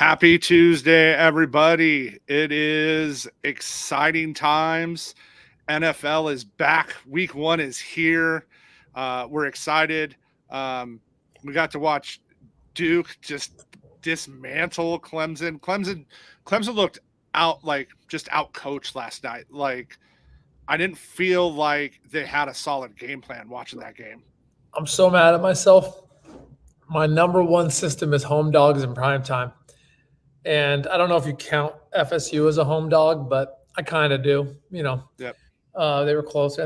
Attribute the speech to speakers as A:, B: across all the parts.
A: Happy Tuesday, everybody. It is exciting times. NFL is back. Week 1 is here. We're excited. We got to watch Duke just dismantle Clemson. Clemson looked out coached last night. Like, I didn't feel like they had a solid game plan watching that game.
B: I'm so mad at myself. My number one system is home dogs in prime time. And I don't know if you count FSU as a home dog, but I kind of do.
A: Yep.
B: They were close.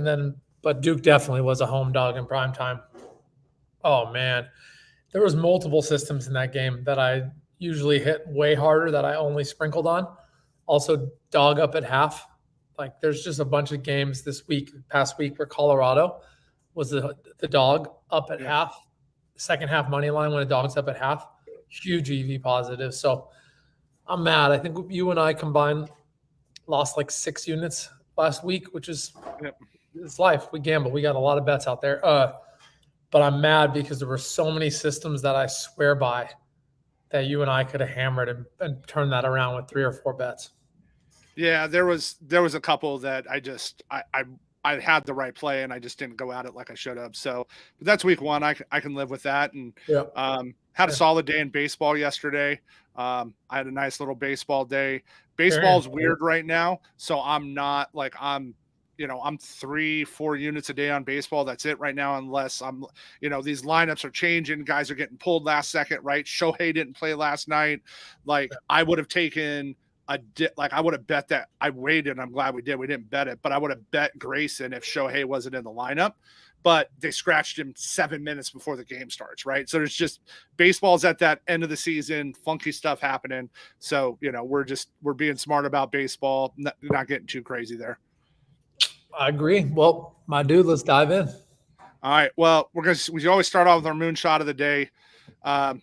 B: But Duke definitely was a home dog in prime time. Oh, man. There was multiple systems in that game that I usually hit way harder that I only sprinkled on. Also, dog up at half. Like, there's just a bunch of games past week, where Colorado was the dog up at half, second half money line when a dog's up at half. Huge EV positive. So I'm mad. I think you and I combined lost like 6 units last week, which is it's life. We gamble. We got a lot of bets out there. But I'm mad because there were so many systems that I swear by that you and I could have hammered and turned that around with 3 or 4 bets.
A: Yeah, there was a couple that I had the right play and I just didn't go at it like I should have. So, but that's week 1. I can live with that. And had a solid day in baseball yesterday. I had a nice little baseball day. Baseball's weird right now, so I'm not like I'm 3-4 units a day on baseball. That's it right now, unless these lineups are changing. Guys are getting pulled last second, right? Shohei didn't play last night. Like, I would have taken I would have bet that. I waited. I'm glad we did. We didn't bet it, but I would have bet Grayson if Shohei wasn't in the lineup. But they scratched him 7 minutes before the game starts, right? So there's just baseball's at that end of the season, funky stuff happening. So we're being smart about baseball, not getting too crazy there.
B: I agree. Well, my dude, let's dive in.
A: All right. Well, we always start off with our moonshot of the day.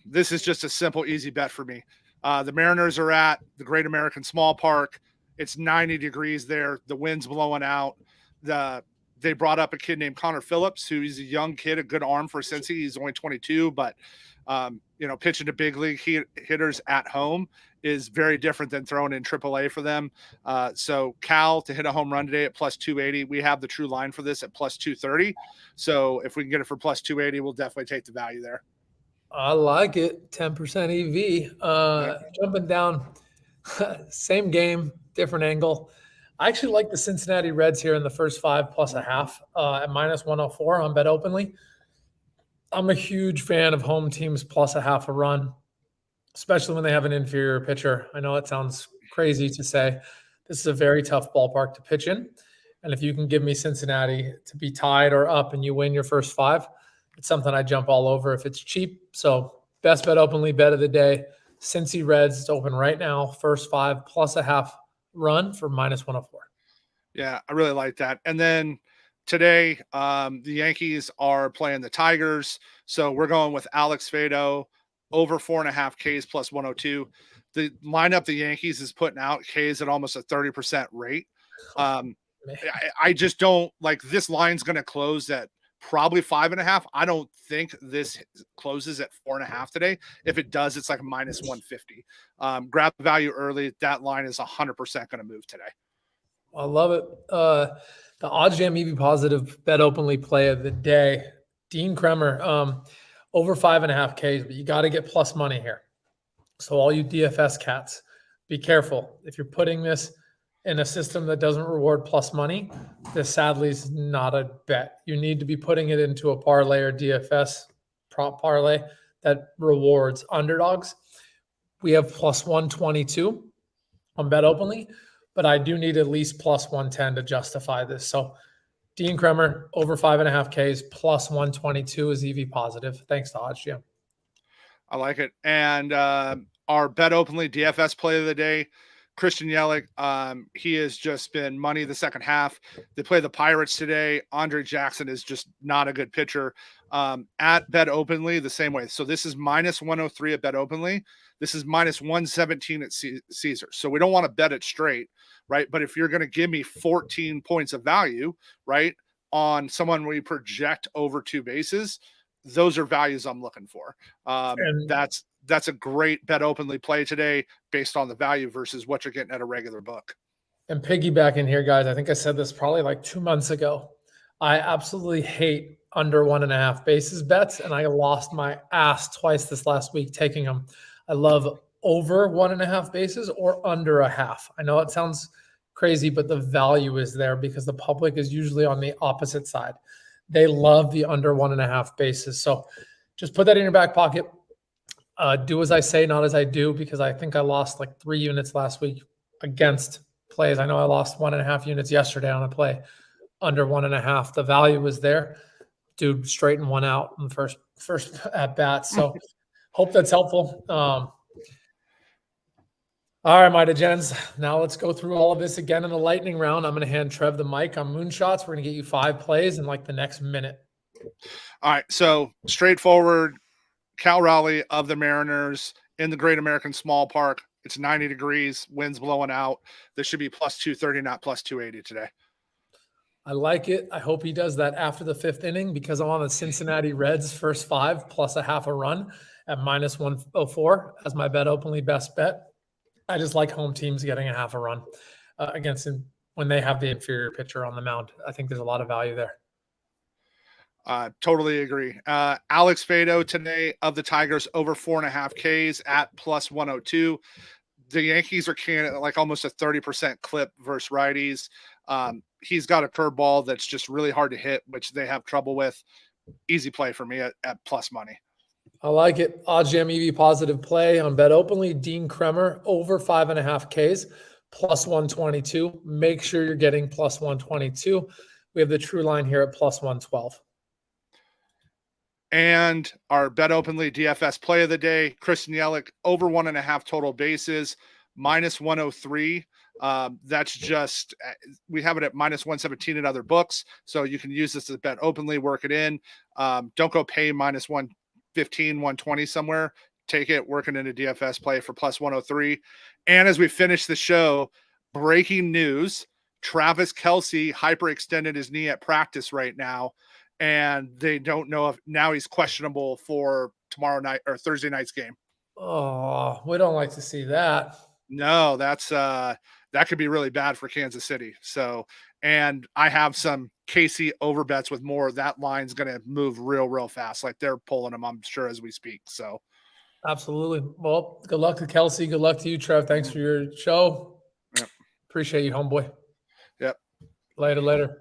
A: This is just a simple, easy bet for me. The Mariners are at the Great American Small Park. It's 90 degrees there. The wind's blowing out. They brought up a kid named Connor Phillips, who's a young kid, a good arm for Cincy. He's only 22, but pitching to big league hitters at home is very different than throwing in AAA for them. So Cal to hit a home run today at plus 280. We have the true line for this at plus 230. So if we can get it for plus 280, we'll definitely take the value there.
B: I like it. 10% EV. Jumping down, same game, different angle. I actually like the Cincinnati Reds here in the first 5 plus a half at minus 104 on Bet Openly. I'm a huge fan of home teams plus a half a run, especially when they have an inferior pitcher. I know it sounds crazy to say. This is a very tough ballpark to pitch in. And if you can give me Cincinnati to be tied or up and you win your first 5, it's something I jump all over if it's cheap. So best Bet Openly bet of the day. Cincy Reds, it's open right now. First 5 plus a half run for minus 104.
A: Yeah, I really like that. And then today, the Yankees are playing the Tigers. So we're going with Alex Fado over 4.5 Ks plus 102. The lineup the Yankees is putting out Ks at almost a 30% rate. I just don't like this line's going to close at probably 5.5. I don't think this closes at 4.5 today. If it does, it's like minus 150. Grab the value early. That line is 100% going to move today.
B: I love it. The OddsJam EV positive Bet Openly play of the day. Dean Kremer, over 5.5 Ks, but you got to get plus money here. So all you DFS cats, be careful. If you're putting this in a system that doesn't reward plus money, this sadly is not a bet. You need to be putting it into a parlay or DFS prop parlay that rewards underdogs. We have plus 122 on Bet Openly, but I do need at least plus 110 to justify this. So Dean Kremer, over 5.5 Ks, plus 122 is EV positive. Thanks to OddsJam.
A: I like it. And our Bet Openly DFS play of the day, Christian Yelich, he has just been money the second half. They play the Pirates today. Andre Jackson is just not a good pitcher. At Bet Openly, the same way. So this is minus 103 at Bet Openly. This is minus 117 at Caesar. So we don't want to bet it straight, right? But if you're going to give me 14 points of value, right, on someone we project over 2 bases, those are values I'm looking for. that's a great bet openly play today based on the value versus what you're getting at a regular book.
B: And piggybacking here, guys, I think I said this probably like 2 months ago. I absolutely hate under 1.5 bases bets, and I lost my ass twice this last week taking them. I love over 1.5 bases or under a half. I know it sounds crazy, but the value is there because the public is usually on the opposite side. They love the under 1.5 bases. So just put that in your back pocket. Do as I say, not as I do, because I think I lost like 3 units last week against plays. I know I lost 1.5 units yesterday on a play under 1.5. The value was there. Dude straightened one out in the first at bat. So hope that's helpful. All right, my degens. Now let's go through all of this again in the lightning round. I'm going to hand Trev the mic on moonshots. We're going to get you 5 plays in like the next minute.
A: All right. So straightforward. Cal Raleigh of the Mariners in the Great American Small Park. It's 90 degrees, winds blowing out. This should be plus 230, not plus 280 today.
B: I like it. I hope he does that after the 5th inning because I'm on the Cincinnati Reds first 5 plus a half a run at minus 104 as my bet openly best bet. I just like home teams getting a half a run against him when they have the inferior pitcher on the mound. I think there's a lot of value there.
A: Totally agree. Alex Fado today of the Tigers over 4.5 Ks at plus 102. The Yankees are carrying like almost a 30% clip versus righties. He's got a curveball that's just really hard to hit, which they have trouble with. Easy play for me at plus money.
B: I like it. OddsJam EV positive play on bet openly. Dean Kremer over 5.5 Ks plus 122. Make sure you're getting plus 122. We have the true line here at plus 112.
A: And our bet openly DFS play of the day, Christian Yelich over 1.5 total bases, minus 103. That's just, we have it at minus 117 in other books. So you can use this as a bet openly, work it in. Don't go pay minus 115, 120 somewhere. Take it, work it in a DFS play for plus 103. And as we finish the show, breaking news, Travis Kelce hyperextended his knee at practice right now. And they don't know if now he's questionable for tomorrow night or Thursday night's game.
B: Oh, we don't like to see that.
A: No, that's that could be really bad for Kansas City. So, and I have some KC over bets with more. That line's going to move real fast. Like they're pulling them, I'm sure, as we speak. So,
B: absolutely. Well, good luck to Kelce. Good luck to you, Trev. Thanks for your show.
A: Yep.
B: Appreciate you, homeboy.
A: Yep.
B: Later.
A: Later.